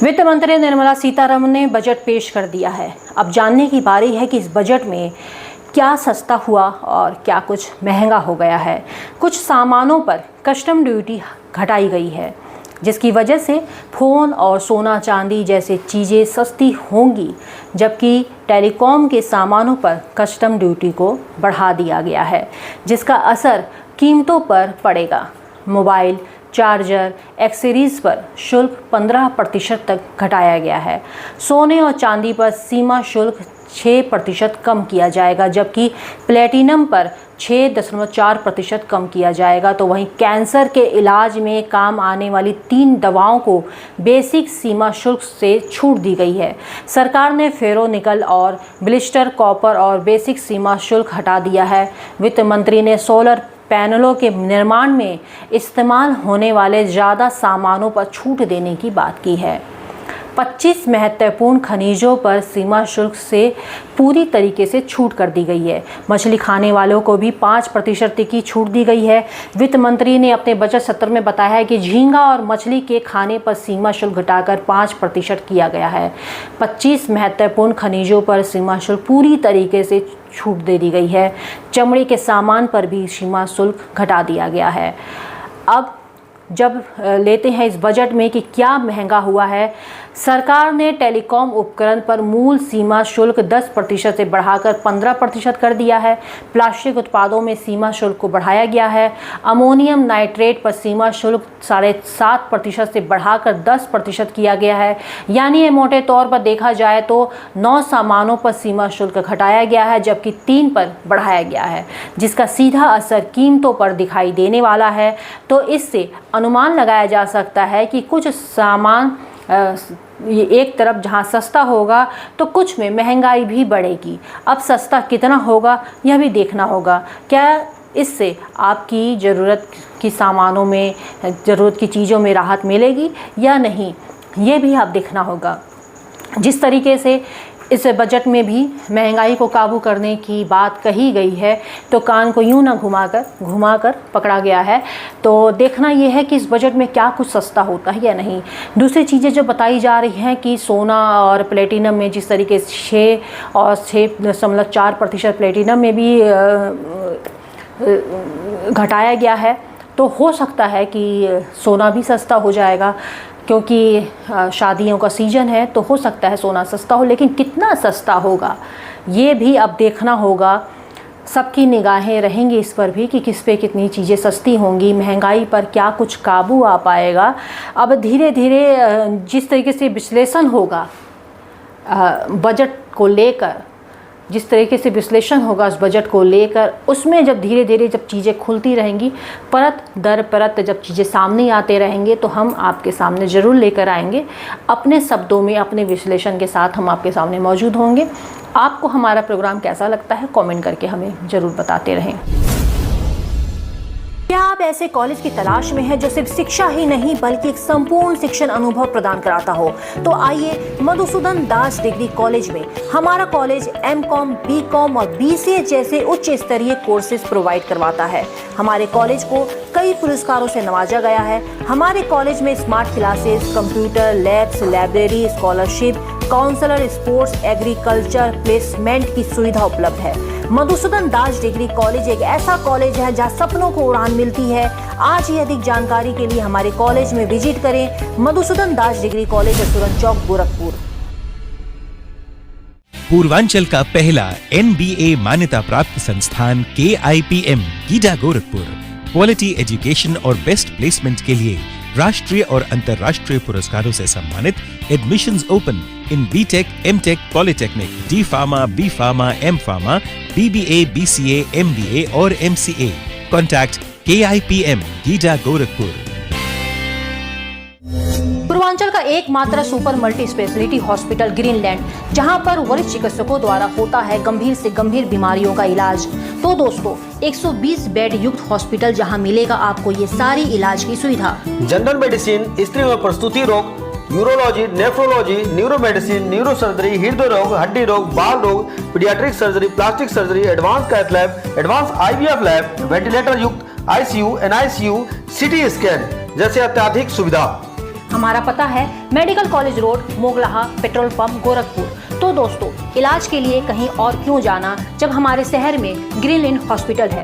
वित्त मंत्री निर्मला सीतारमण ने बजट पेश कर दिया है। अब जानने की बारी है कि इस बजट में क्या सस्ता हुआ और क्या कुछ महंगा हो गया है। कुछ सामानों पर कस्टम ड्यूटी घटाई गई है, जिसकी वजह से फ़ोन और सोना चांदी जैसे चीज़ें सस्ती होंगी, जबकि टेलीकॉम के सामानों पर कस्टम ड्यूटी को बढ़ा दिया गया है, जिसका असर कीमतों पर पड़ेगा। मोबाइल, चार्जर, एक्सेसरीज पर शुल्क 15% तक घटाया गया है। सोने और चांदी पर सीमा शुल्क 6% कम किया जाएगा, जबकि प्लेटिनम पर 6.4% कम किया जाएगा। तो वहीं कैंसर के इलाज में काम आने वाली 3 दवाओं को बेसिक सीमा शुल्क से छूट दी गई है। सरकार ने फेरो निकल और ब्लिस्टर कॉपर और बेसिक सीमा शुल्क हटा दिया है। वित्त मंत्री ने सोलर पैनलों के निर्माण में इस्तेमाल होने वाले ज़्यादा सामानों पर छूट देने की बात की है। 25 महत्वपूर्ण खनिजों पर सीमा शुल्क से पूरी तरीके से छूट कर दी गई है। मछली खाने वालों को भी 5% की छूट दी गई है। वित्त मंत्री ने अपने बजट सत्र में बताया है कि झींगा और मछली के खाने पर सीमा शुल्क घटाकर 5% किया गया है। 25 महत्वपूर्ण खनिजों पर सीमा शुल्क पूरी तरीके से छूट दे दी गई है। चमड़े के सामान पर भी सीमा शुल्क घटा दिया गया है। अब जब लेते हैं इस बजट में कि क्या महंगा हुआ है। सरकार ने टेलीकॉम उपकरण पर मूल सीमा शुल्क 10% से बढ़ाकर 15% कर दिया है। प्लास्टिक उत्पादों में सीमा शुल्क को बढ़ाया गया है। अमोनियम नाइट्रेट पर सीमा शुल्क 7.5% से बढ़ाकर 10% किया गया है। यानी ये मोटे तौर पर देखा जाए तो 9 सामानों पर सीमा शुल्क घटाया गया है, जबकि 3 पर बढ़ाया गया है, जिसका सीधा असर कीमतों पर दिखाई देने वाला है। तो इससे अनुमान लगाया जा सकता है कि कुछ सामान ये एक तरफ जहाँ सस्ता होगा तो कुछ में महंगाई भी बढ़ेगी। अब सस्ता कितना होगा यह भी देखना होगा। क्या इससे आपकी ज़रूरत की सामानों में, ज़रूरत की चीज़ों में राहत मिलेगी या नहीं, ये भी आप देखना होगा। जिस तरीके से इस बजट में भी महंगाई को काबू करने की बात कही गई है, तो कान को यूं ना घुमाकर पकड़ा गया है। तो देखना यह है कि इस बजट में क्या कुछ सस्ता होता है या नहीं। दूसरी चीज़ें जो बताई जा रही हैं कि सोना और प्लेटिनम में जिस तरीके से 6 और 6.4% प्लेटिनम में भी घटाया गया है, तो हो सकता है कि सोना भी सस्ता हो जाएगा, क्योंकि शादियों का सीज़न है, तो हो सकता है सोना सस्ता हो। लेकिन कितना सस्ता होगा ये भी अब देखना होगा। सबकी निगाहें रहेंगी इस पर भी कि किस पे कितनी चीज़ें सस्ती होंगी, महंगाई पर क्या कुछ काबू आ पाएगा। अब धीरे धीरे जिस तरीके से विश्लेषण होगा बजट को लेकर, जिस तरीके से विश्लेषण होगा उस बजट को लेकर, उसमें जब धीरे धीरे जब चीज़ें खुलती रहेंगी, परत दर परत जब चीज़ें सामने आते रहेंगे, तो हम आपके सामने ज़रूर लेकर आएंगे। अपने शब्दों में, अपने विश्लेषण के साथ हम आपके सामने मौजूद होंगे। आपको हमारा प्रोग्राम कैसा लगता है कमेंट करके हमें ज़रूर बताते रहें। क्या आप ऐसे कॉलेज की तलाश में हैं जो सिर्फ शिक्षा ही नहीं बल्कि एक संपूर्ण शिक्षण अनुभव प्रदान कराता हो? तो आइए मधुसूदन दास डिग्री कॉलेज में। हमारा कॉलेज एमकॉम, बीकॉम और बीसीए जैसे उच्च स्तरीय कोर्सेज प्रोवाइड करवाता है। हमारे कॉलेज को कई पुरस्कारों से नवाजा गया है। हमारे कॉलेज में smart classes, computer labs, library, scholarship, counsellor, sports, agriculture, placement की सुविधा उपलब्ध है। मधुसूदन दास डिग्री कॉलेज एक ऐसा कॉलेज है जहां सपनों को उड़ान मिलती है। आज ही अधिक जानकारी के लिए हमारे कॉलेज में विजिट करें। मधुसूदन दास डिग्री कॉलेज, सुरन चौक, गोरखपुर। पूर्वांचल का पहला NBA मान्यता प्राप्त संस्थान KIPM GIDA Gorakhpur quality education और बेस्ट प्लेसमेंट के लिए राष्ट्रीय और अंतर्राष्ट्रीय पुरस्कारों से सम्मानित। Admissions open in BTech, MTech, polytechnic, D pharma, B pharma, M pharma, BBA, BCA, MBA और MCA। Contact KIPM GIDA Gorakhpur. Purvanchal का एकमात्र super multi speciality hospital Greenland, जहां पर वरिष्ठ चिकित्सकों द्वारा होता है गंभीर से गंभीर बीमारियों का इलाज। तो दोस्तों 120 बेड युक्त हॉस्पिटल जहां मिलेगा आपको ये सारी इलाज की सुविधा। जनरल मेडिसिन, स्त्री व प्रसूति रोग, urology, nephrology, neuro medicine, neuro surgery, हृदय रोग, हड्डी रोग, बाल रोग, paediatric surgery, plastic surgery, advance cath lab, advance IVF lab, ventilator युक्त ICU, NICU, CT स्कैन जैसे अत्याधिक सुविधा। हमारा पता है medical college road, Mogalaha, petrol pump, Gorakhpur. तो दोस्तों, इलाज के लिए कहीं और क्यों जाना जब हमारे शहर में ग्रीनलैंड हॉस्पिटल है।